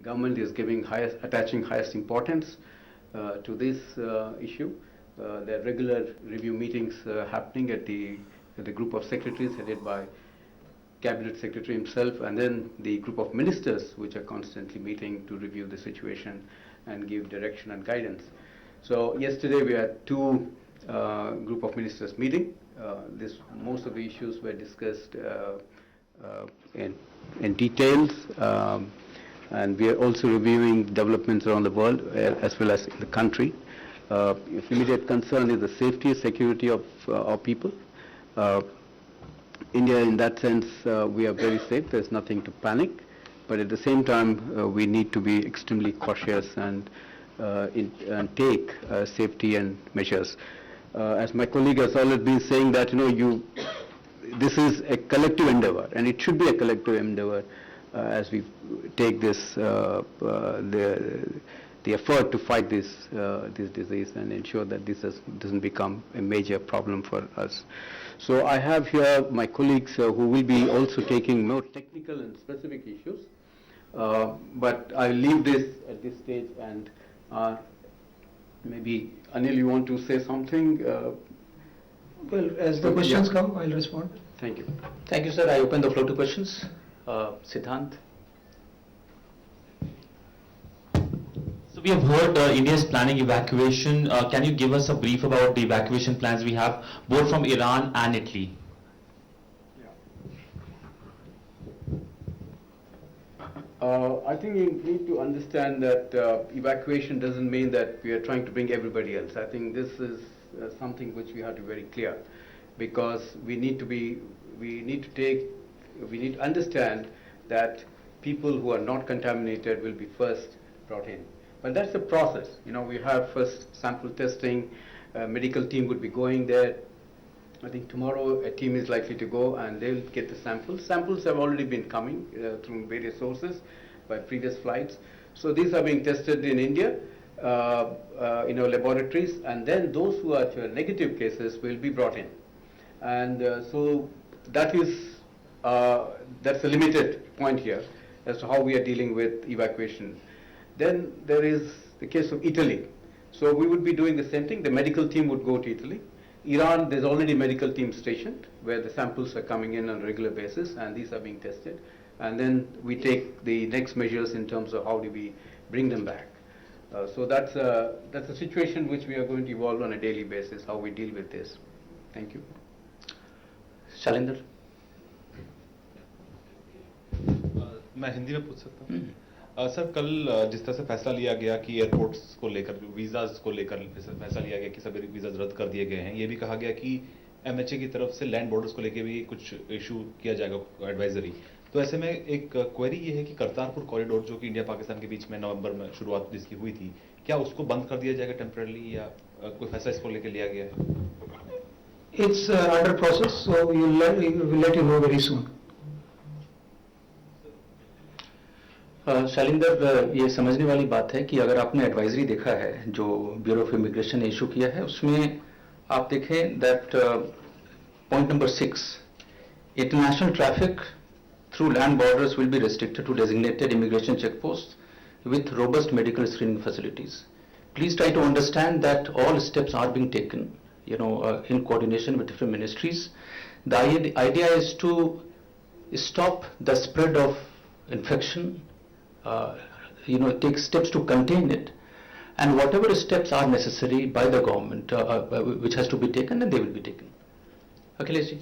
government is attaching highest importance to this issue. There are regular review meetings happening at the group of secretaries headed by Cabinet Secretary himself, and then the group of ministers which are constantly meeting to review the situation and give direction and guidance. So yesterday we had two group of ministers meeting. Most of the issues were discussed in details, and we are also reviewing developments around the world as well as in the country. Immediate concern is the safety and security of our people. India, in that sense, we are very safe. There's nothing to panic, but at the same time, we need to be extremely cautious and take safety and measures. As my colleague has always been saying that, this is a collective endeavor, and it should be a collective endeavor as we take this the effort to fight this disease and ensure that this doesn't become a major problem for us. So I have here my colleagues who will be also taking more technical and specific issues, but I'll leave this at this stage, and maybe Anil, you want to say something? Well, as the questions come, I'll respond. Thank you. Thank you, sir. I open the floor to questions. Siddhant. So we have heard India is planning evacuation. Can you give us a brief about the evacuation plans we have, both from Iran and Italy? I think you need to understand that evacuation doesn't mean that we are trying to bring everybody else. I think this is something which we have to be very clear, because we need to understand that people who are not contaminated will be first brought in. But that's the process. We have first sample testing. Medical team would be going there. I think tomorrow a team is likely to go and they'll get the samples. Samples have already been coming through various sources by previous flights. So these are being tested in India, in our laboratories, and then those who are negative cases will be brought in. And so that's a limited point here as to how we are dealing with evacuation. Then there is the case of Italy. So we would be doing the same thing. The medical team would go to Italy. Iran, there's already medical team stationed where the samples are coming in on a regular basis, and these are being tested. And then we take the next measures in terms of how do we bring them back. So that's a situation which we are going to evolve on a daily basis, how we deal with this. Thank you. Shalinder. मैं हिंदी में पूछ सकता हूँ? Sir, कल जिस तरह से फैसला लिया गया कि एयरपोर्ट्स को लेकर, वीज़ाज को लेकर फैसला लिया गया कि सभी वीज़ाज रद्द कर दिए गए हैं, ये भी कहा गया कि एमएचए की तरफ से लैंड बॉर्डर्स को लेकर भी कुछ इशू किया जाएगा, एडवाइजरी। तो ऐसे में एक क्वेरी ये है कि करतारपुर कॉरिडोर जो कि इंडिया पाकिस्तान के बीच में नवंबर में शुरुआत जिसकी हुई थी, क्या उसको बंद कर दिया जाएगा टेम्पररी, या कोई फैसला इसको लेकर लिया गया है? It's under process, so we'll let you know very soon. Shalinder, ये समझने वाली बात है कि अगर आपने एडवाइजरी देखा है जो ब्यूरो ऑफ इमिग्रेशन ने इशू किया है, उसमें आप देखें that point number 6, international traffic through land borders will be restricted to designated immigration checkposts with robust medical screening facilities. Please try to understand that all steps are being taken, in coordination with different ministries. The idea is to stop the spread of infection, take steps to contain it, and whatever steps are necessary by the government, which has to be taken, and they will be taken. Akhilesh ji.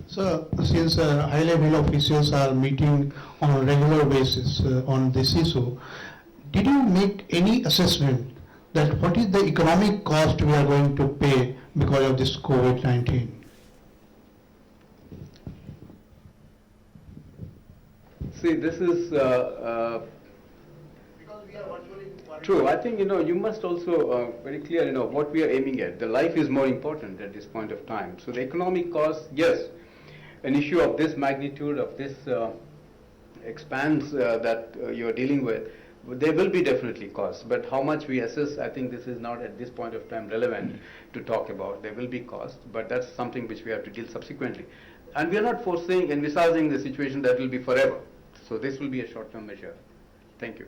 So, since high-level officials are meeting on a regular basis on this issue, did you make any assessment that what is the economic cost we are going to pay because of this COVID-19? See, this is true. I think, you must also very clear, what we are aiming at. The life is more important at this point of time. So the economic cost, yes, an issue of this magnitude, of this expanse that you are dealing with, there will be definitely costs. But how much we assess, I think this is not at this point of time relevant to talk about. There will be costs, but that's something which we have to deal subsequently. And we are not envisaging the situation that will be forever. So this will be a short-term measure. Thank you.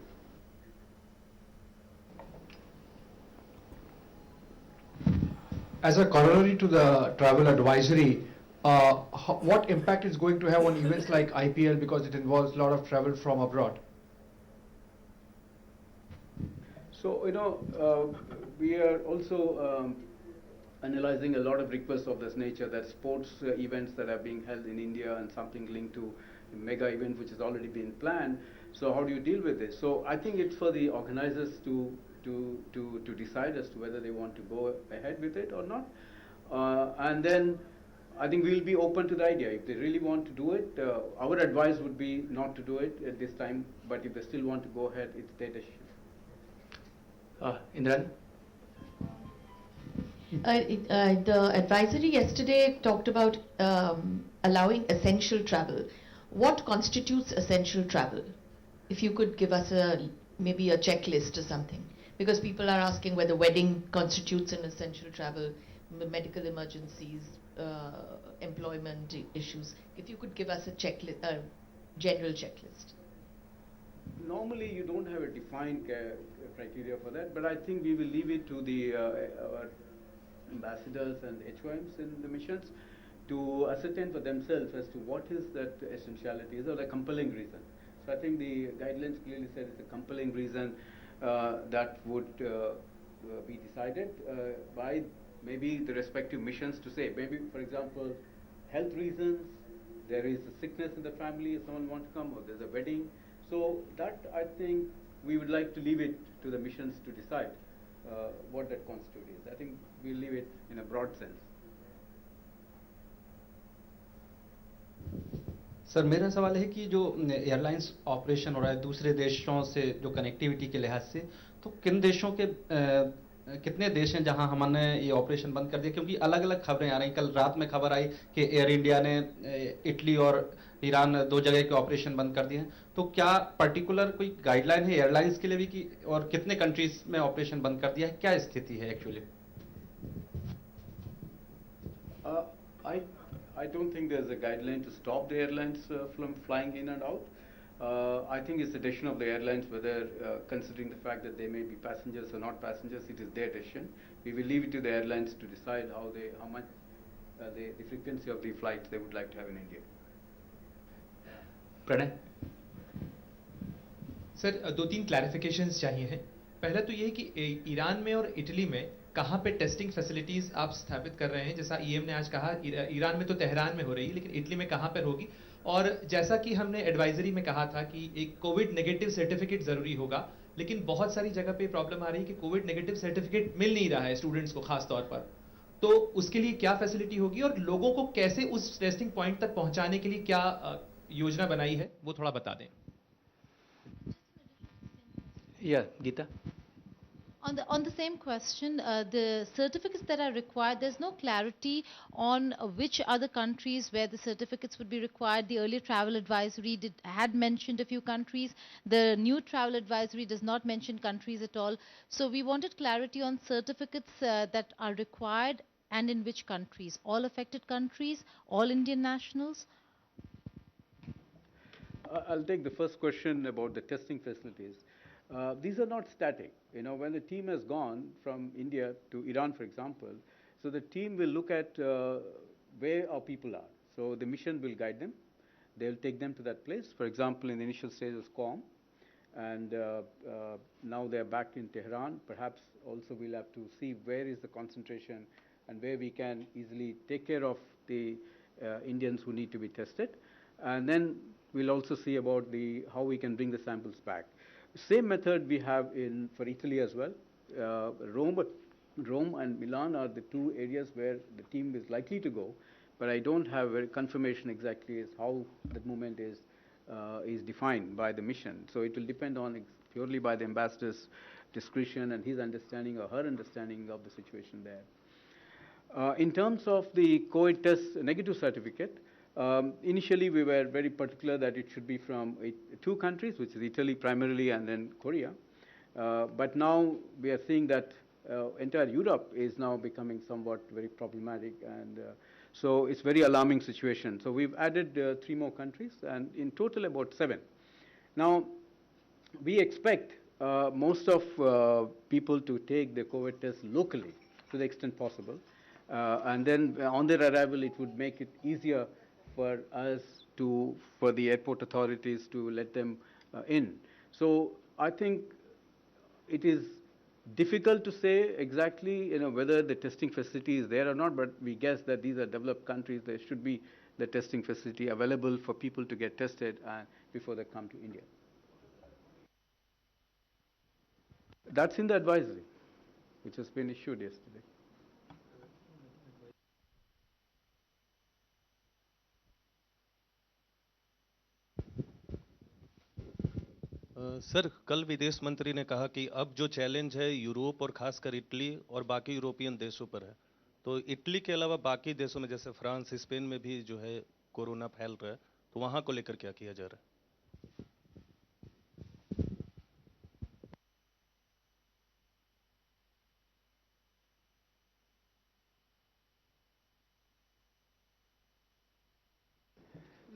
As a corollary to the travel advisory, what impact is going to have on events like IPL, because it involves a lot of travel from abroad? So, we are also analyzing a lot of requests of this nature, that sports events that are being held in India and something linked to a mega event which has already been planned. So how do you deal with this? So I think it's for the organizers to decide as to whether they want to go ahead with it or not. And then I think we'll be open to the idea. If they really want to do it, our advice would be not to do it at this time, but if they still want to go ahead, it's their decision. Indrani? The advisory yesterday talked about allowing essential travel. What constitutes essential travel? If you could give us maybe a checklist or something. Because people are asking whether wedding constitutes an essential travel, medical emergencies, employment issues. If you could give us a checklist, a general checklist. Normally, you don't have a defined criteria for that, but I think we will leave it to the our ambassadors and HOMs in the missions to ascertain for themselves as to what is that essentiality is, or the compelling reason. So I think the guidelines clearly said it's a compelling reason that would be decided by maybe the respective missions to say, maybe for example, health reasons, there is a sickness in the family, if someone wants to come, or there's a wedding. So that I think we would like to leave it to the missions to decide what that constitute is. I think we'll leave it in a broad sense. Sir मेरा सवाल है कि जो airlines operation हो रहा है दूसरे देशों से जो कनेक्टिविटी के लिहाज से, तो किन देशों के कितने देश हैं जहां हमने ये ऑपरेशन बंद कर दिया? क्योंकि अलग अलग खबरें आ रही। कल रात में खबर आई कि एयर इंडिया ने इटली और ईरान 2 जगह के ऑपरेशन बंद कर दिए हैं। तो क्या पर्टिकुलर कोई गाइडलाइन है एयरलाइंस के लिए भी कि और कितने कंट्रीज में ऑपरेशन बंद कर दिया है? क्या स्थिति है actually? I don't think there's a guideline to stop the airlines from flying in and out. I think it's the decision of the airlines whether, considering the fact that they may be passengers or not passengers, it is their decision. We will leave it to the airlines to decide how much the frequency of the flights they would like to have in India. Pranay? Sir 2-3 clarifications चाहिए हैं। पहला तो ये है कि Iran में और Italy में कहाँ पे टेस्टिंग फैसिलिटीज आप स्थापित कर रहे हैं? जैसा ईएम ने आज कहा, ईरान में तो तेहरान में हो रही है, लेकिन इटली में कहाँ पर होगी? और जैसा कि हमने एडवाइजरी में कहा था कि एक कोविड नेगेटिव सर्टिफिकेट जरूरी होगा, लेकिन बहुत सारी जगह पे प्रॉब्लम आ रही है कि कोविड नेगेटिव सर्टिफिकेट मिल नहीं रहा है स्टूडेंट्स को खास तौर पर। तो उसके लिए क्या फैसिलिटी होगी और लोगों को कैसे उस टेस्टिंग पॉइंट तक पहुंचाने के लिए क्या योजना बनाई है, वो थोड़ा बता दें। या Gita? On the same question, the certificates that are required, there's no clarity on which other countries where the certificates would be required. The earlier travel advisory had mentioned a few countries. The new travel advisory does not mention countries at all. So we wanted clarity on certificates that are required and in which countries. All affected countries, all Indian nationals? I'll take the first question about the testing facilities. These are not static. When the team has gone from India to Iran, for example, so the team will look at where our people are. So the mission will guide them. They'll take them to that place. For example, in the initial stage of Qom, and now they're back in Tehran. Perhaps also we'll have to see where is the concentration and where we can easily take care of the Indians who need to be tested. And then we'll also see about how we can bring the samples back. Same method we have for Italy as well. Rome and Milan are the 2 areas where the team is likely to go, but I don't have a confirmation exactly as how that movement is defined by the mission. So it will depend on purely by the ambassador's discretion and his understanding or her understanding of the situation there. In terms of the COVID test negative certificate, initially we were very particular that it should be from 2 countries, which is Italy primarily and then Korea. But now we are seeing that entire Europe is now becoming somewhat very problematic, and so it's very alarming situation. So we've added 3 more countries, and in total about 7. Now, we expect most of people to take the COVID test locally to the extent possible. And then on their arrival, it would make it easier for us to, for the airport authorities to let them in. So I think it is difficult to say exactly, whether the testing facility is there or not, but we guess that these are developed countries. There should be the testing facility available for people to get tested before they come to India. That's in the advisory, which has been issued yesterday. Sir, कल विदेश मंत्री ने कहा कि अब जो challenge है Europe और खासकर इटली और बाकी यूरोपियन देशों पर है। तो इटली के अलावा बाकी देशों में जैसे फ्रांस, स्पेन में भी जो है कोरोना फैल रहा है, तो वहां को लेकर क्या किया जा रहा है?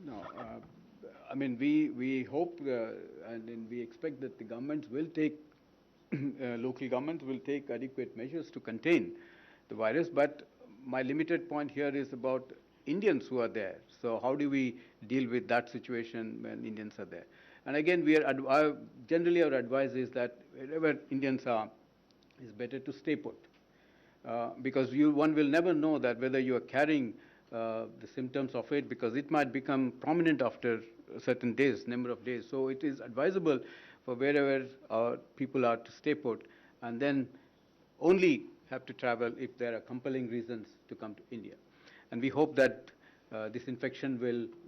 No, I mean, we hope and then we expect that the governments will take, local governments will take adequate measures to contain the virus. But my limited point here is about Indians who are there. So how do we deal with that situation when Indians are there? And again, generally our advice is that wherever Indians are, it's better to stay put. Because one will never know that whether you are carrying the symptoms of it, because it might become prominent after certain days, number of days. So it is advisable for wherever people are to stay put, and then only have to travel if there are compelling reasons to come to India. And we hope that this infection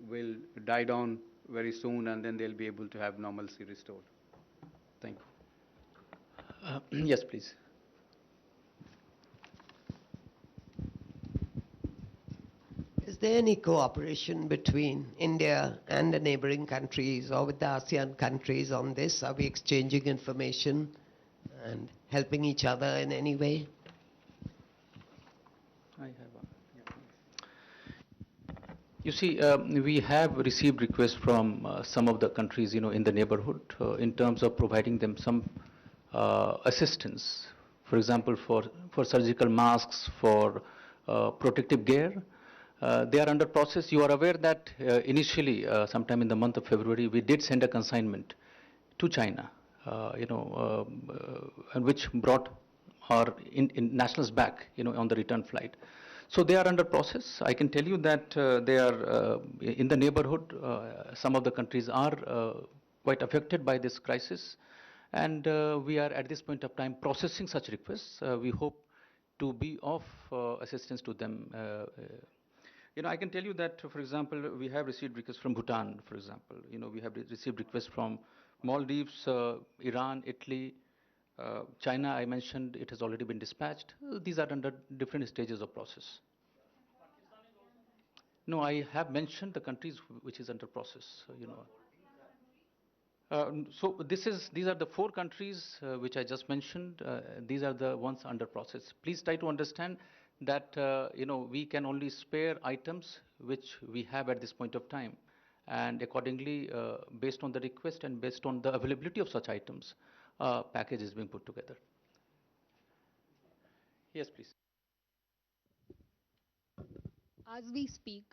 will die down very soon, and then they'll be able to have normalcy restored. Thank you. Yes, please. Is there any cooperation between India and the neighboring countries or with the ASEAN countries on this? Are we exchanging information and helping each other in any way? I have one. You see, we have received requests from some of the countries, in the neighborhood, in terms of providing them some assistance. For example, for surgical masks, for protective gear. They are under process. You are aware that initially, sometime in the month of February, we did send a consignment to China, and which brought our nationals back, on the return flight. So they are under process. I can tell you that they are in the neighborhood. Some of the countries are quite affected by this crisis, and we are at this point of time processing such requests. We hope to be of assistance to them. I can tell you that, for example, we have received requests from Bhutan, for example. We have received requests from Maldives, Iran, Italy, China. I mentioned it has already been dispatched. These are under different stages of process. No, I have mentioned the countries which is under process. So these are the 4 countries which I just mentioned. These are the ones under process. Please try to understand that we can only spare items which we have at this point of time, and accordingly, based on the request and based on the availability of such items, package is being put together. Yes, please. As we speak,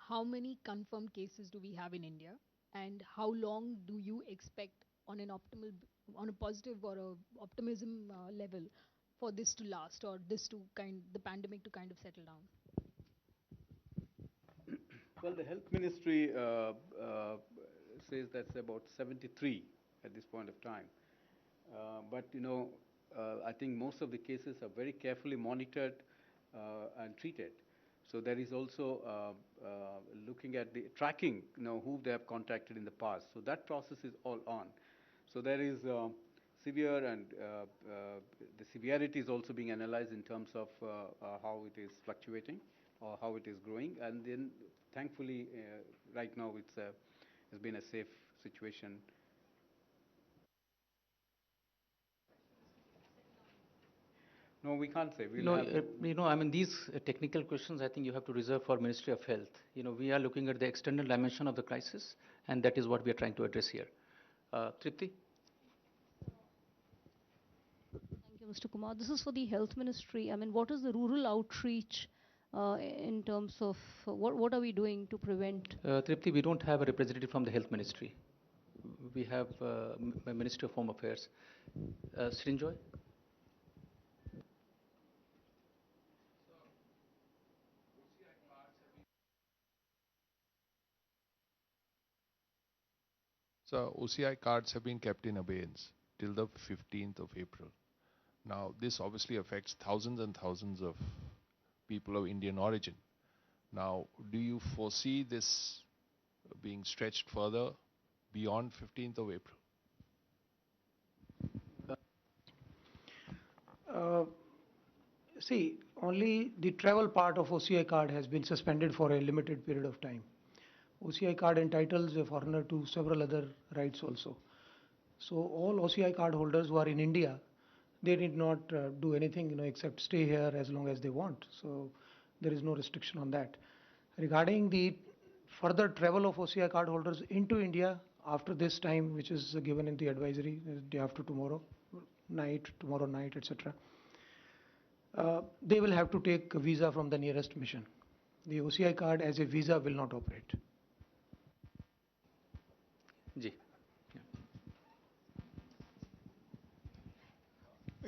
how many confirmed cases do we have in India, and how long do you expect on a positive or a optimism level for this to last, or the pandemic to kind of settle down? Well, the health ministry says that's about 73 at this point of time. But I think most of the cases are very carefully monitored and treated. So there is also looking at the tracking, who they have contacted in the past. So that process is all on. So there is severe, and the severity is also being analyzed in terms of how it is fluctuating or how it is growing. And then, thankfully, right now it's been a safe situation. No, we can't say. I mean, these technical questions, I think you have to reserve for Ministry of Health. We are looking at the external dimension of the crisis, and that is what we are trying to address here. Tripti? Thank you, Mr. Kumar. This is for the Health Ministry. I mean, what is the rural outreach in terms of what are we doing to prevent? Tripti, we don't have a representative from the Health Ministry. We have a Ministry of Home Affairs. Srinjoy? So OCI cards have been kept in abeyance till the 15th of April. Now, this obviously affects thousands and thousands of people of Indian origin. Now, do you foresee this being stretched further beyond 15th of April? See, only the travel part of OCI card has been suspended for a limited period of time. OCI card entitles a foreigner to several other rights also. So all OCI card holders who are in India, they need not do anything, except stay here as long as they want. So there is no restriction on that. Regarding the further travel of OCI card holders into India after this time, which is given in the advisory, day after tomorrow night, etc. They will have to take a visa from the nearest mission. The OCI card as a visa will not operate. Ji.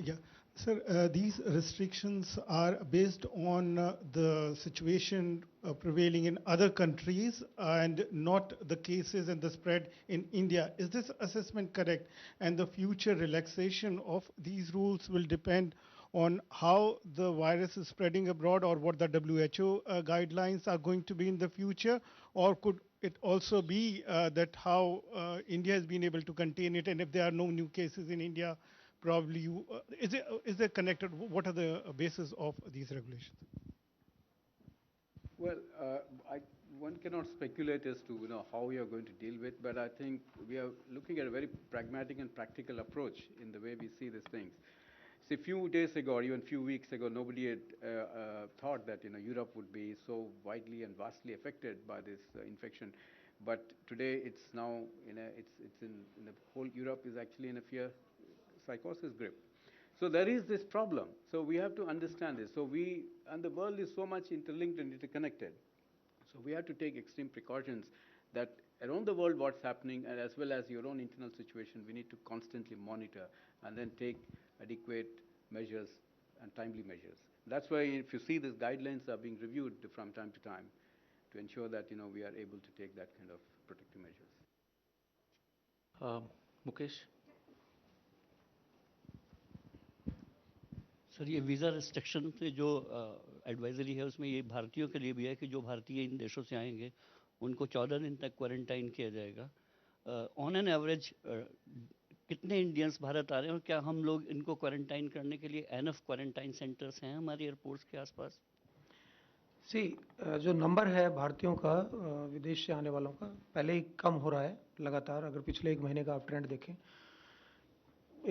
Yeah, sir, these restrictions are based on the situation prevailing in other countries and not the cases and the spread in India. Is this assessment correct? And the future relaxation of these rules will depend on how the virus is spreading abroad or what the WHO guidelines are going to be in the future? Or could it also be that how India has been able to contain it, and if there are no new cases in India, probably you, is it connected? What are the basis of these regulations? Well, one cannot speculate as to how we are going to deal with, but I think we are looking at a very pragmatic and practical approach in the way we see these things. See, a few days ago, or even a few weeks ago, nobody had thought that Europe would be so widely and vastly affected by this infection. But today, it's now it's in the whole Europe is actually in a fear psychosis grip. So there is this problem. So we have to understand this. So and the world is so much interlinked and interconnected. So we have to take extreme precautions that around the world what's happening, and as well as your own internal situation, we need to constantly monitor and then take adequate measures and timely measures. That's why if you see these guidelines are being reviewed from time to time to ensure that we are able to take that kind of protective measures. Mukesh? Sir ये visa restriction से जो advisory है उसमें ये भारतीयों के लिए भी है कि जो भारतीय इन देशों से आएंगे उनको 14 दिन तक क्वारंटाइन किया जाएगा. ऑन एन एवरेज कितने इंडियंस भारत आ रहे हैं और क्या हम लोग इनको क्वारंटाइन करने के लिए एनफ क्वारंटाइन सेंटर्स हैं हमारे एयरपोर्ट्स के आसपास? जो नंबर है भारतीयों का विदेश से आने वालों का पहले ही कम हो रहा है लगातार. अगर पिछले एक महीने का आप ट्रेंड देखें,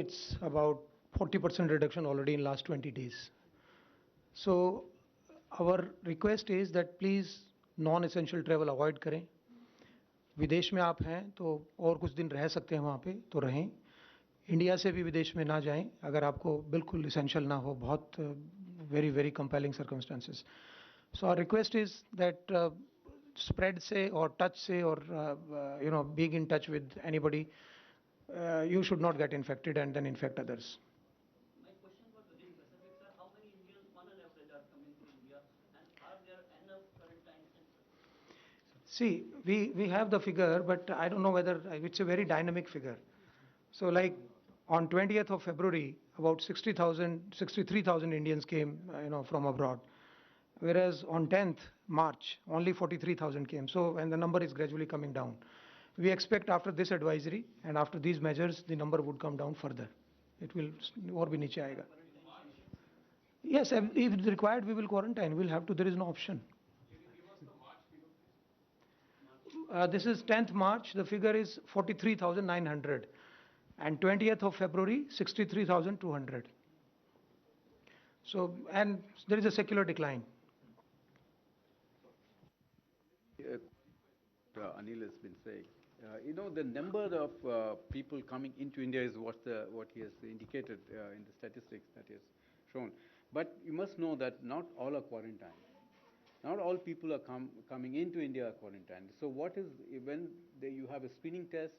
it's about 40% reduction already in last 20 days. So our request is that please non-essential travel avoid करें. विदेश में आप हैं तो और कुछ दिन रह सकते हैं वहाँ पे तो रहें. इंडिया से भी विदेश में ना जाएं अगर आपको बिल्कुल essential ना हो, बहुत very compelling circumstances. So our request is that spread से और touch से और being in touch with anybody, you should not get infected and then infect others. See, we have the figure, but I don't know whether it's a very dynamic figure. So like on 20th of February, about 63,000 Indians came, from abroad. Whereas on 10th March, only 43,000 came. So, and the number is gradually coming down. We expect after this advisory and after these measures, the number would come down further. It will or bhi niche aayega. Yes, if it's required, we will quarantine. We'll have to. There is no option. This is 10th March. The figure is 43,900, and 20th of February, 63,200. So, and there is a secular decline. Anil has been saying, The number of people coming into India is what he has indicated in the statistics that he has shown. But you must know that not all are quarantined. Not all people are coming into India are quarantined. So what is, when you have a screening test,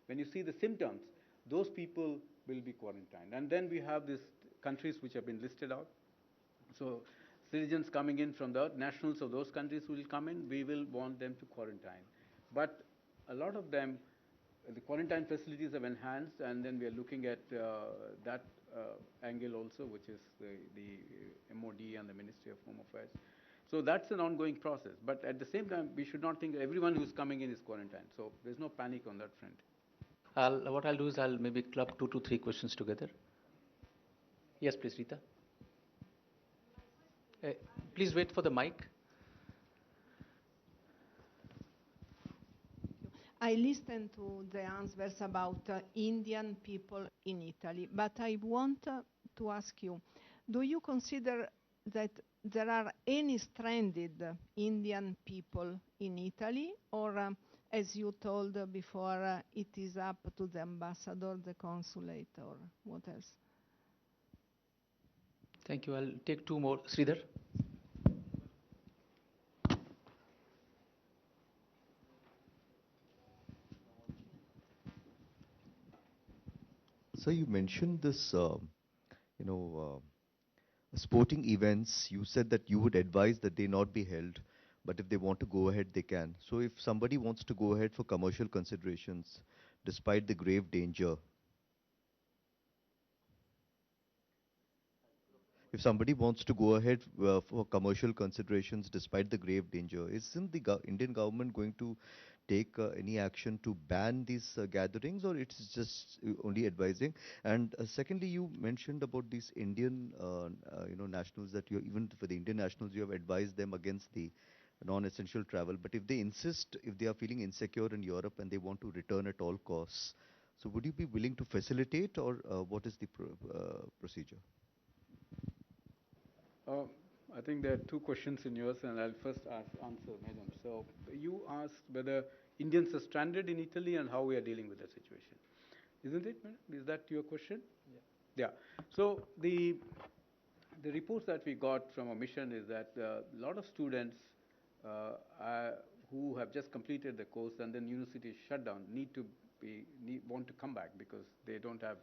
when you see the symptoms, those people will be quarantined. And then we have these countries which have been listed out. So citizens coming in from the nationals of those countries will come in, we will want them to quarantine. But a lot of them, the quarantine facilities have enhanced, and then we are looking at that angle also, which is the MOD and the Ministry of Home Affairs. So that's an ongoing process. But at the same time, we should not think that everyone who's coming in is quarantined. So there's no panic on that front. What I'll do is I'll maybe club 2 to 3 questions together. Yes, please, Rita. Please wait for the mic. I listened to the answers about Indian people in Italy, but I want to ask you, do you consider that there are any stranded Indian people in Italy, or as you told before, it is up to the ambassador, the consulate, or what else? Thank you. I'll take 2 more. Sridhar. So you mentioned this, sporting events. You said that you would advise that they not be held, but if they want to go ahead, they can. So if somebody wants to go ahead for commercial considerations, despite the grave danger, if somebody wants to go ahead for commercial considerations despite the grave danger, isn't the Indian government going to take any action to ban these gatherings, or it's just only advising? And secondly, you mentioned about these Indian, nationals, that even for the Indian nationals, you have advised them against the non-essential travel. But if they insist, if they are feeling insecure in Europe and they want to return at all costs, so would you be willing to facilitate, or what is the procedure? I think there are 2 questions in yours, and I'll first answer, Madam. So you asked whether Indians are stranded in Italy and how we are dealing with the situation. Isn't it, Madam? Is that your question? Yeah. So the reports that we got from our mission is that a lot of students who have just completed the course and then university is shut down want to come back because they don't have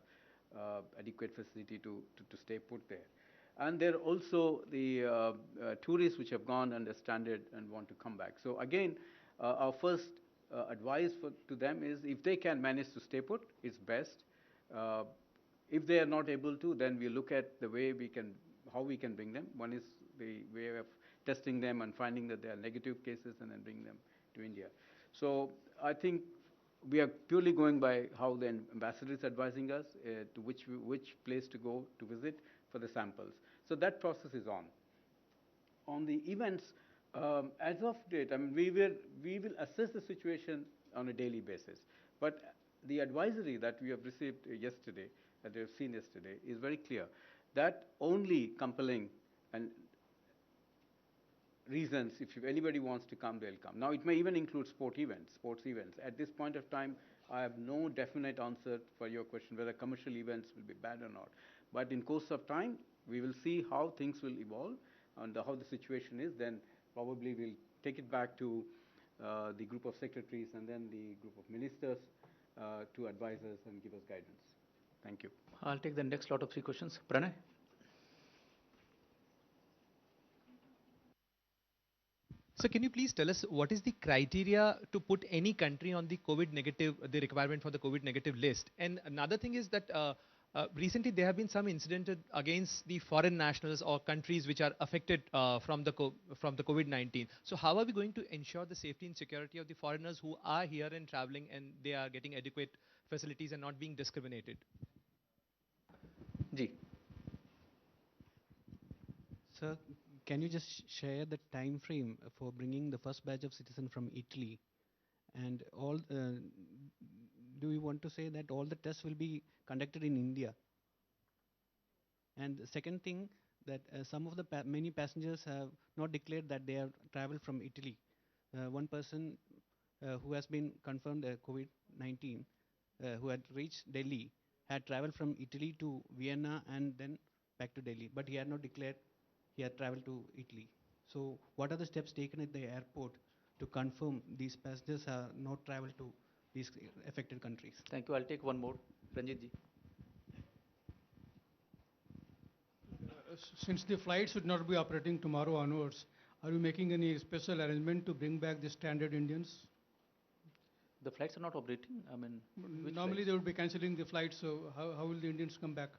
adequate facility to stay put there. And there are also the tourists which have gone and are stranded and want to come back. So again, our first advice to them is if they can manage to stay put, it's best. If they are not able to, then we look at the way how we can bring them. One is the way of testing them and finding that there are negative cases and then bring them to India. So I think we are purely going by how the ambassador is advising us to which place to go to visit for the samples. So that process is on. On the events, as of date, I mean, we will assess the situation on a daily basis. But the advisory that we have received yesterday, that we have seen yesterday, is very clear that only compelling and reasons, if anybody wants to come, they'll come. Now, it may even include sports events. At this point of time, I have no definite answer for your question whether commercial events will be banned or not. But in course of time, we will see how things will evolve and how the situation is. Then probably we'll take it back to the group of secretaries and then the group of ministers to advise us and give us guidance. Thank you. I'll take the next lot of 3 questions. Pranay? So can you please tell us what is the criteria to put any country on the COVID negative, the requirement for the COVID negative list? And another thing is that recently there have been some incidents against the foreign nationals or countries which are affected from the COVID-19. So how are we going to ensure the safety and security of the foreigners who are here and traveling and they are getting adequate facilities and not being discriminated? Ji. Sir, can you just share the time frame for bringing the first batch of citizens from Italy? And do you want to say that all the tests will be conducted in India? And the second thing, that some of the many passengers have not declared that they have traveled from Italy. One person who has been confirmed COVID-19, who had reached Delhi, had traveled from Italy to Vienna and then back to Delhi, but he had not declared he had traveled to Italy. So what are the steps taken at the airport to confirm these passengers are not traveled to these affected countries? Thank you. I'll take one more. Ranjit ji. Since the flights should not be operating tomorrow onwards, are you making any special arrangement to bring back the stranded Indians? The flights are not operating? I mean, Normally they would be cancelling the flights, so how will the Indians come back?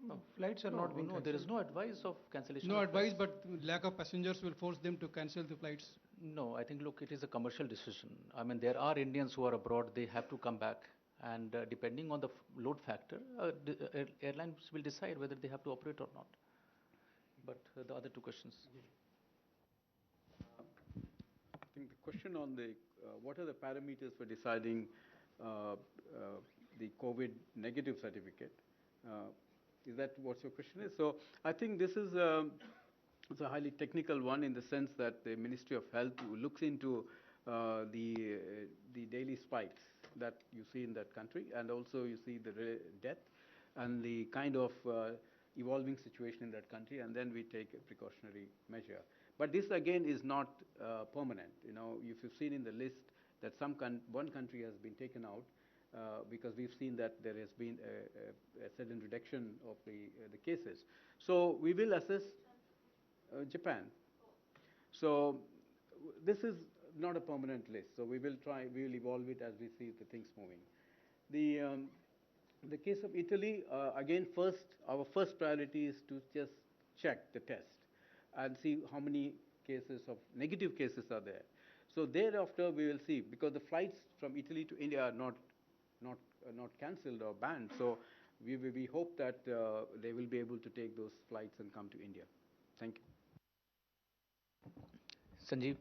No, flights are not being No, there is no advice of cancellation. No of advice, flights. but lack of passengers will force them to cancel the flights. No, I think, look, it is a commercial decision. I mean, there are Indians who are abroad, they have to come back. And depending on the load factor, airlines will decide whether they have to operate or not. But the other two questions. I think the question on the what are the parameters for deciding the COVID negative certificate? Is that what your question is? So I think this is it's a highly technical one in the sense that the Ministry of Health looks into the daily spikes that you see in that country, and also you see the death and the kind of evolving situation in that country, and then we take a precautionary measure. But this again is not permanent. You know, if you've seen in the list that one country has been taken out because we've seen that there has been a sudden reduction of the cases. So we will assess Japan. So this is not a permanent list. So we will evolve it as we see the things moving. The case of Italy, again, our first priority is to just check the test and see how many cases of negative cases are there. So thereafter we will see, because the flights from Italy to India are not cancelled or banned. So we hope that they will be able to take those flights and come to India. Thank you. Sanjeev.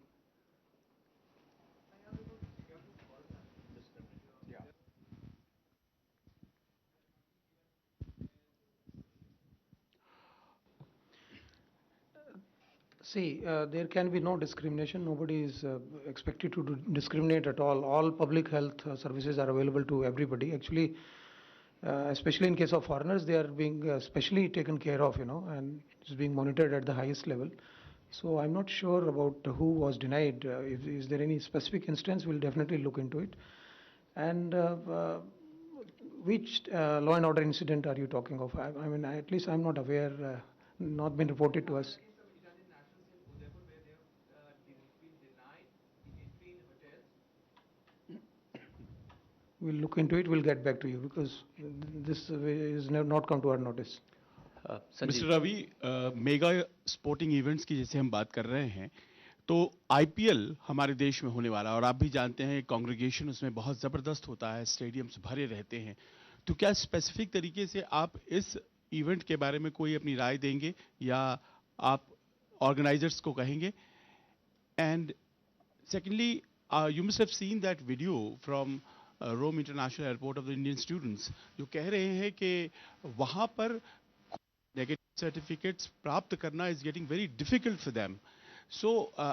See, there can be no discrimination. Nobody is expected to discriminate at all. All public health services are available to everybody. Actually, especially in case of foreigners, they are being specially taken care of, and it's being monitored at the highest level. So I'm not sure about who was denied. If is there any specific instance, we'll definitely look into it. And which law and order incident are you talking of? I mean, at least I'm not aware. Not been reported to us. We'll look into it. We'll get back to you because this is not come to our notice. Mister Ravi, mega sporting events की जैसे हम बात कर रहे हैं, तो IPL हमारे देश में होने वाला, और आप भी जानते हैं कांग्रेगेशन उसमें बहुत ज़बरदस्त होता है, स्टेडियम्स भरे रहते हैं. तो क्या स्पेसिफिक तरीके से आप इस इवेंट के बारे में कोई अपनी राय देंगे या आप ऑर्गेनाइजर्स को कहेंगे? And secondly, you must have seen that video from Rome international airport of the Indian students, जो कह रहे हैं कि वहाँ पर negative certificates प्राप्त करना is getting very difficult for them. So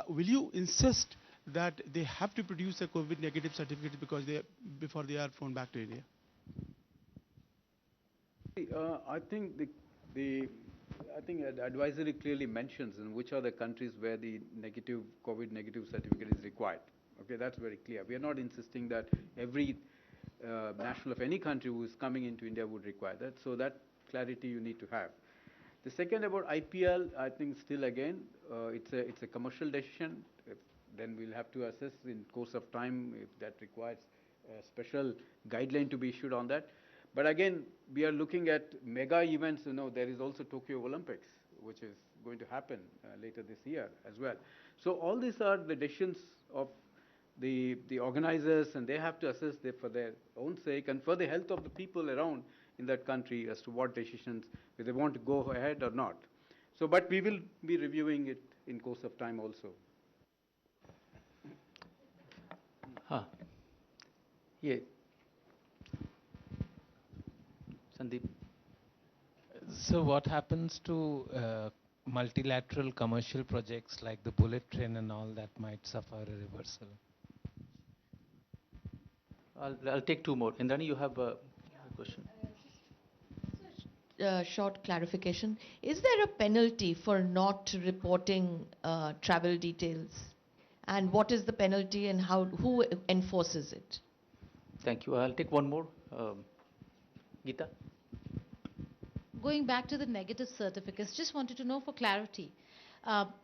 will you insist that they have to produce a COVID negative certificate before they are flown back to India? I think the advisory clearly mentions in which are the countries where the COVID negative certificate is required. Okay, that's very clear. We are not insisting that every national of any country who is coming into India would require that. So that clarity you need to have. The second about IPL, I think still again, it's a commercial decision. Then we'll have to assess in course of time if that requires a special guideline to be issued on that. But again, we are looking at mega events. There is also Tokyo Olympics, which is going to happen later this year as well. So all these are the decisions of the organizers, and they have to assess for their own sake and for the health of the people around in that country as to what decisions, whether they want to go ahead or not. So, but we will be reviewing it in course of time also. Yeah. Sandeep. So what happens to multilateral commercial projects like the bullet train and all that might suffer a reversal? I'll take two more. Indrani, you have a question. Short clarification. Is there a penalty for not reporting travel details? And what is the penalty and who enforces it? Thank you. I'll take one more. Geeta? Going back to the negative certificates, just wanted to know for clarity.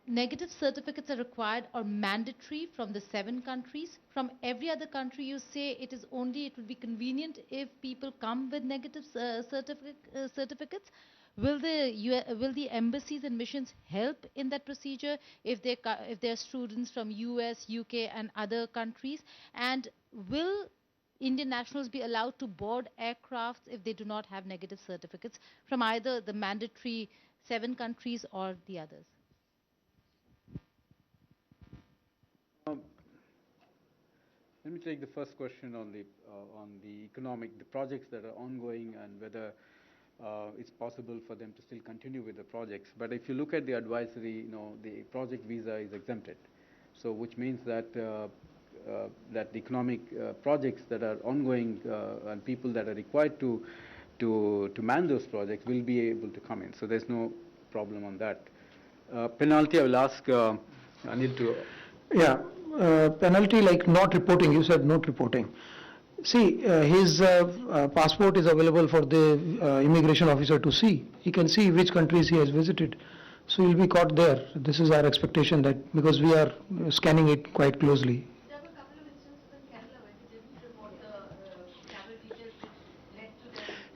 Negative certificates are required or mandatory from the 7 countries. From every other country, you say it would be convenient if people come with negative certificates. Will the embassies and missions help in that procedure if they're students from US, UK, and other countries? And will Indian nationals be allowed to board aircrafts if they do not have negative certificates from either the mandatory 7 countries or the others? Let me take the first question on the the projects that are ongoing and whether it's possible for them to still continue with the projects. But if you look at the advisory, the project visa is exempted. So which means that that the economic projects that are ongoing and people that are required to man those projects will be able to come in. So there's no problem on that. Penalty, I will ask Anil to. Yeah, penalty like not reporting, you said not reporting. See, his passport is available for the immigration officer to see. He can see which countries he has visited. So he'll be caught there. This is our expectation, that because we are scanning it quite closely.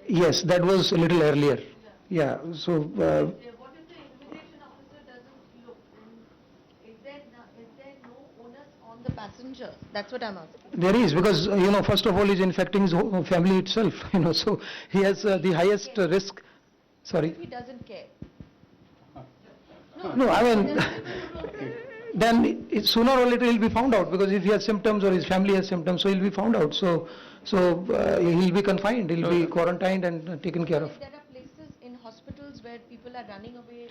Yes, that was a little earlier. Yeah, so What if the immigration officer doesn't look? Then is there no onus on the passenger? That's what I'm asking. there is, because first of all, he's infecting his whole family itself. So he has the highest risk. Sorry. If he doesn't care. No, I mean, then sooner or later he'll be found out, because if he has symptoms or his family has symptoms, so he'll be found out. So he'll be confined, he'll be quarantined and taken care of. There are places in hospitals where people are running away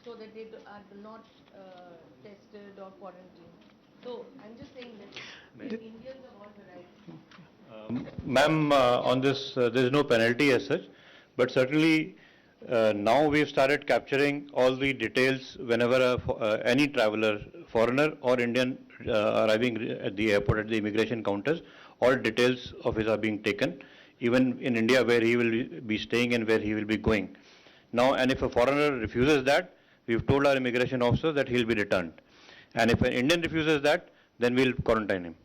so that they are not tested or quarantined. So I'm just saying that Indians of all varieties. Ma'am, on this, there is no penalty as such, but certainly now we have started capturing all the details whenever any traveler, foreigner or Indian arriving at the airport at the immigration counters, all details of his are being taken, even in India where he will be staying and where he will be going. Now, and if a foreigner refuses that, we've told our immigration officer that he'll be returned. And if an Indian refuses that, then we'll quarantine him.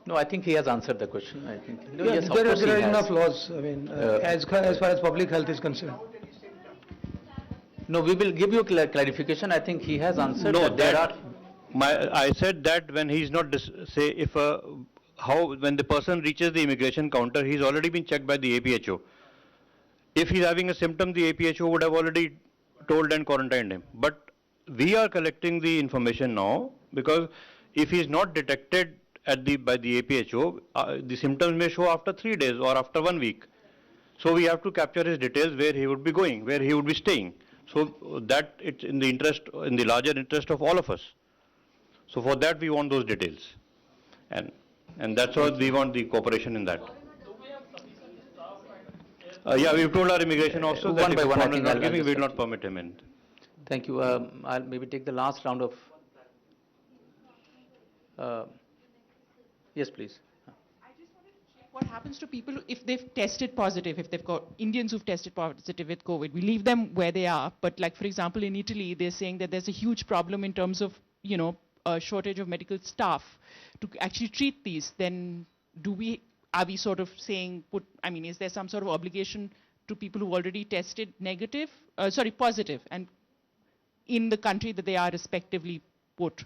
No, I think he has answered the question. I think. No, Yeah, yes, of there course are he has. enough laws, I mean, as far as public health is concerned. No, we will give you clarification. I think he has answered. No, that there are. I said that when he's not, say, when the person reaches the immigration counter, he's already been checked by the APHO. If he's having a symptom, the APHO would have already told and quarantined him. But we are collecting the information now, because if he's not detected by the APHO, the symptoms may show after 3 days or after 1 week. So we have to capture his details, where he would be going, where he would be staying. So that it's in the larger interest of all of us. So for that we want those details, and that's why we want the cooperation in that. Yeah, we've told our immigration officer that if the foreigner is not giving, we will not permit him in. Thank you. I'll maybe take the last round of. Yes, please. What happens to people if they've tested positive, if they've got Indians who've tested positive with COVID? We leave them where they are, but like, for example, in Italy, they're saying that there's a huge problem in terms of, a shortage of medical staff to actually treat these. Then are we sort of saying, is there some sort of obligation to people who've already tested positive, and in the country that they are respectively put?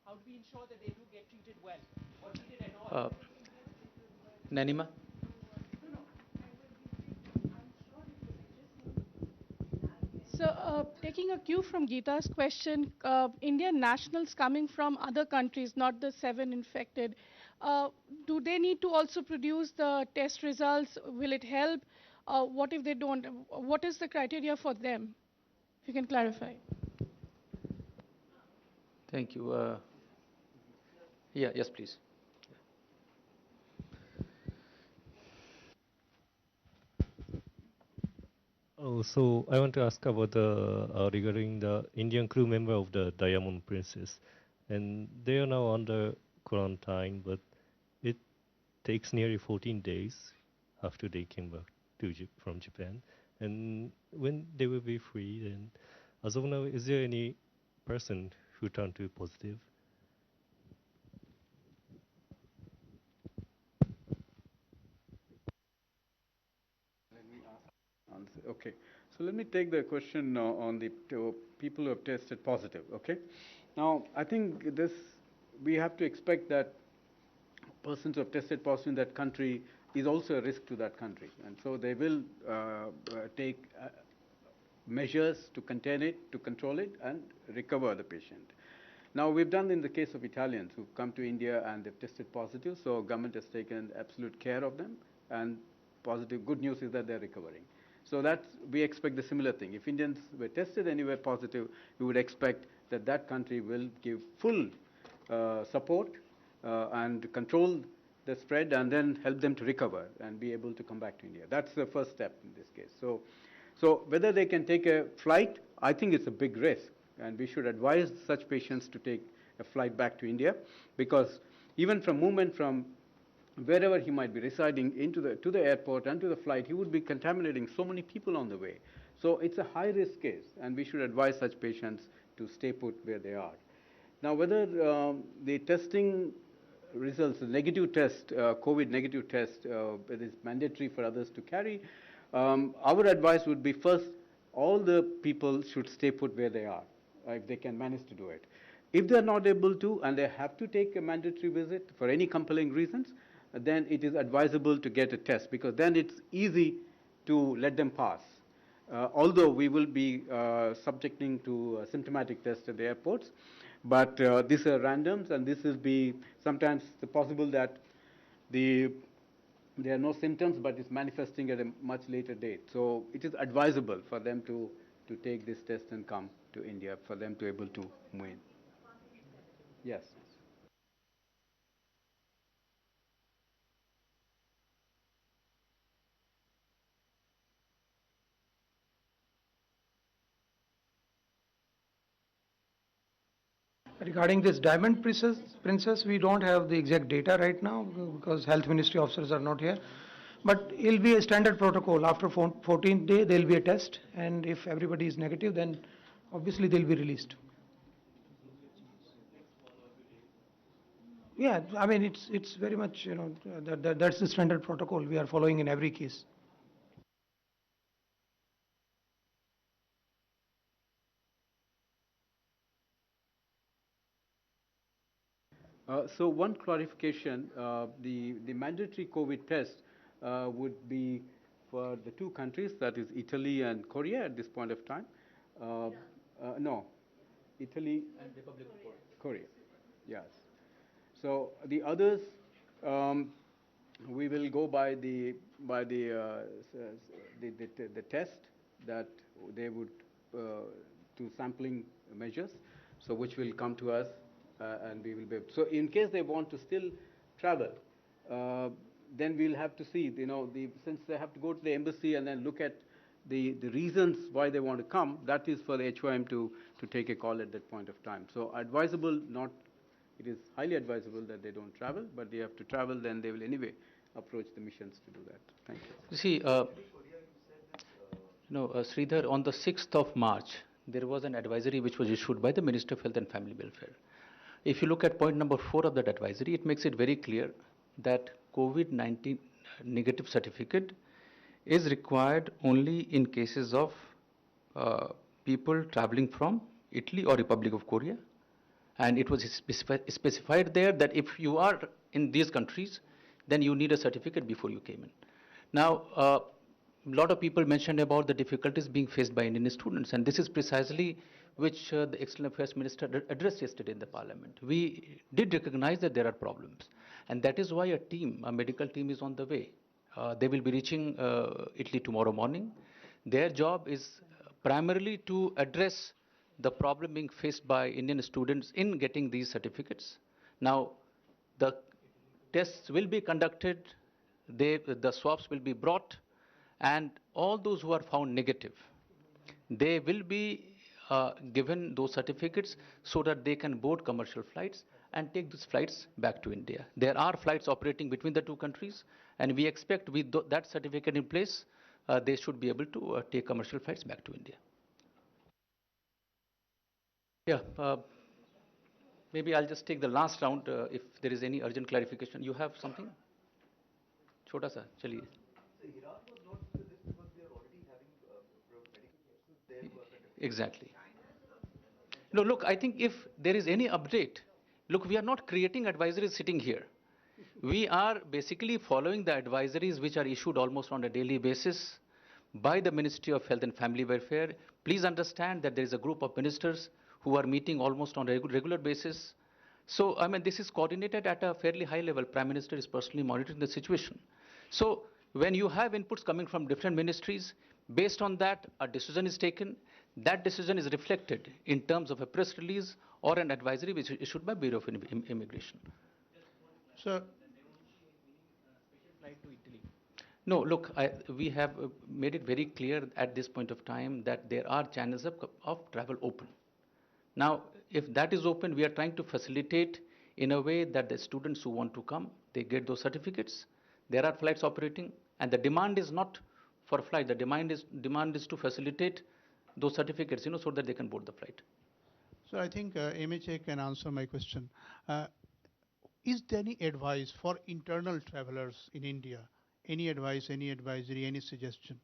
How do we ensure that they do get treated well or treated at all? Nanima? So, taking a cue from Geeta's question, Indian nationals coming from other countries, not the 7 infected, do they need to also produce the test results? Will it help? What if they don't? What is the criteria for them? If you can clarify. Thank you. Yes, please. Oh, so I want to ask about the regarding the Indian crew member of the Diamond Princess, and they are now under quarantine, but it takes nearly 14 days after they came back to from Japan, and when they will be free, then as of now, is there any person who turned to positive? Okay, so let me take the question on the people who have tested positive. Okay, now I think we have to expect that persons who have tested positive in that country is also a risk to that country, and so they will take measures to contain it, to control it, and recover the patient. Now, we've done in the case of Italians who've come to India and they've tested positive, so government has taken absolute care of them, and good news is that they're recovering. So we expect the similar thing. If Indians were tested anywhere positive, we would expect that that country will give full support and control the spread, and then help them to recover and be able to come back to India. That's the first step in this case. So whether they can take a flight, I think it's a big risk, and we should advise such patients to take a flight back to India, because even from movement from wherever he might be residing to the airport and to the flight, he would be contaminating so many people on the way. So it's a high-risk case, and we should advise such patients to stay put where they are. Now, whether the testing results, the negative test, COVID negative test, whether it's mandatory for others to carry, our advice would be, first, all the people should stay put where they are, if they can manage to do it. If they're not able to, and they have to take a mandatory visit for any compelling reasons, then it is advisable to get a test, because then it's easy to let them pass. Although we will be subjecting to symptomatic tests at the airports, but these are randoms, and this will be sometimes possible that there are no symptoms, but it's manifesting at a much later date. So it is advisable for them to take this test and come to India, for them to be able to move in. Yes. Regarding this Diamond Princess, we don't have the exact data right now because Health Ministry officers are not here. But it'll be a standard protocol. After 14th day, there'll be a test, and if everybody is negative, then obviously they'll be released. Yeah, I mean it's very much, that's the standard protocol we are following in every case. So one clarification, the mandatory COVID test would be for the two countries, that is Italy and Korea at this point of time. No, Italy and Republic of Korea. Yes. So the others, we will go by the test that they would to sampling measures, so which will come to us, and we will be. So in case they want to still travel, then we'll have to see. Since they have to go to the embassy and then look at the reasons why they want to come, that is for the HOM to take a call at that point of time. So it is highly advisable that they don't travel, but they have to travel, then they will anyway approach the missions to do that. Thank you. You see, Sridhar, on the 6th of March, there was an advisory which was issued by the Minister of Health and Family Welfare. If you look at point number 4 of that advisory, it makes it very clear that COVID-19 negative certificate is required only in cases of people traveling from Italy or Republic of Korea. And it was specified there that if you are in these countries, then you need a certificate before you came in. Now, a lot of people mentioned about the difficulties being faced by Indian students, and this is precisely which the External Affairs Minister addressed yesterday in the Parliament. We did recognize that there are problems, and that is why a medical team is on the way. They will be reaching Italy tomorrow morning. Their job is primarily to address the problem being faced by Indian students in getting these certificates. Now, the tests will be conducted, the swabs will be brought, and all those who are found negative, they will be given those certificates so that they can board commercial flights and take these flights back to India. There are flights operating between the two countries, and we expect with that certificate in place, they should be able to take commercial flights back to India. Yeah, maybe I'll just take the last round if there is any urgent clarification. You have something? Chota sa, chaliye. Exactly. No, look, I think if there is any update, look, we are not creating advisories sitting here. We are basically following the advisories which are issued almost on a daily basis by the Ministry of Health and Family Welfare. Please understand that there is a group of ministers who are meeting almost on a regular basis. So, I mean, this is coordinated at a fairly high level. Prime Minister is personally monitoring the situation. So, when you have inputs coming from different ministries, based on that, a decision is taken. That decision is reflected in terms of a press release or an advisory which is issued by Bureau of Immigration. Sir, flight to Italy. No, look, we have made it very clear at this point of time that there are channels of travel open. Now, if that is open, we are trying to facilitate in a way that the students who want to come, they get those certificates. There are flights operating, and the demand is not for flight. The demand is to facilitate those certificates, so that they can board the flight. So I think MHA can answer my question. Is there any advice for internal travelers in India? Any advice, any advisory, any suggestion?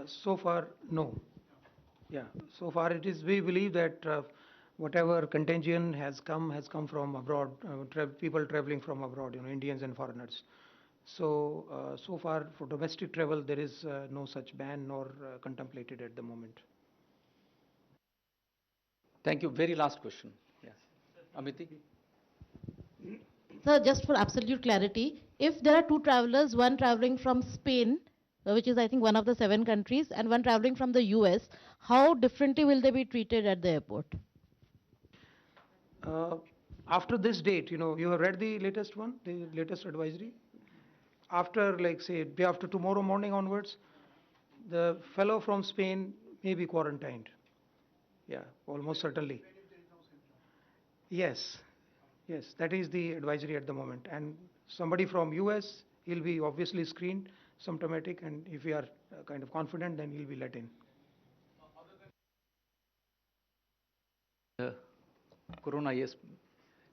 So far, no. Yeah, so far it is, we believe that whatever contagion has come from abroad, people traveling from abroad, Indians and foreigners. So, so far for domestic travel, there is no such ban nor contemplated at the moment. Thank you. Very last question. Yes. Amity? Sir, just for absolute clarity, if there are two travelers, one traveling from Spain, which is I think one of the 7 countries, and one traveling from the US, how differently will they be treated at the airport? After this date, you have read the latest one, the latest advisory? After, like, say, day after tomorrow morning onwards, the fellow from Spain may be quarantined. Yeah, almost certainly. Yes, yes, that is the advisory at the moment. And somebody from US, he'll be obviously screened, symptomatic, and if we are kind of confident, then he'll be let in. Corona, yes.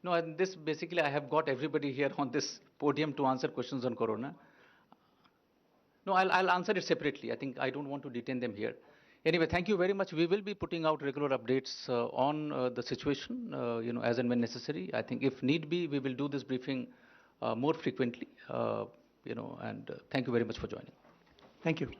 No, and this basically I have got everybody here on this podium to answer questions on Corona. No, I'll answer it separately. I think I don't want to detain them here. Anyway, thank you very much. We will be putting out regular updates on the situation, as and when necessary. I think if need be, we will do this briefing more frequently, and thank you very much for joining. Thank you.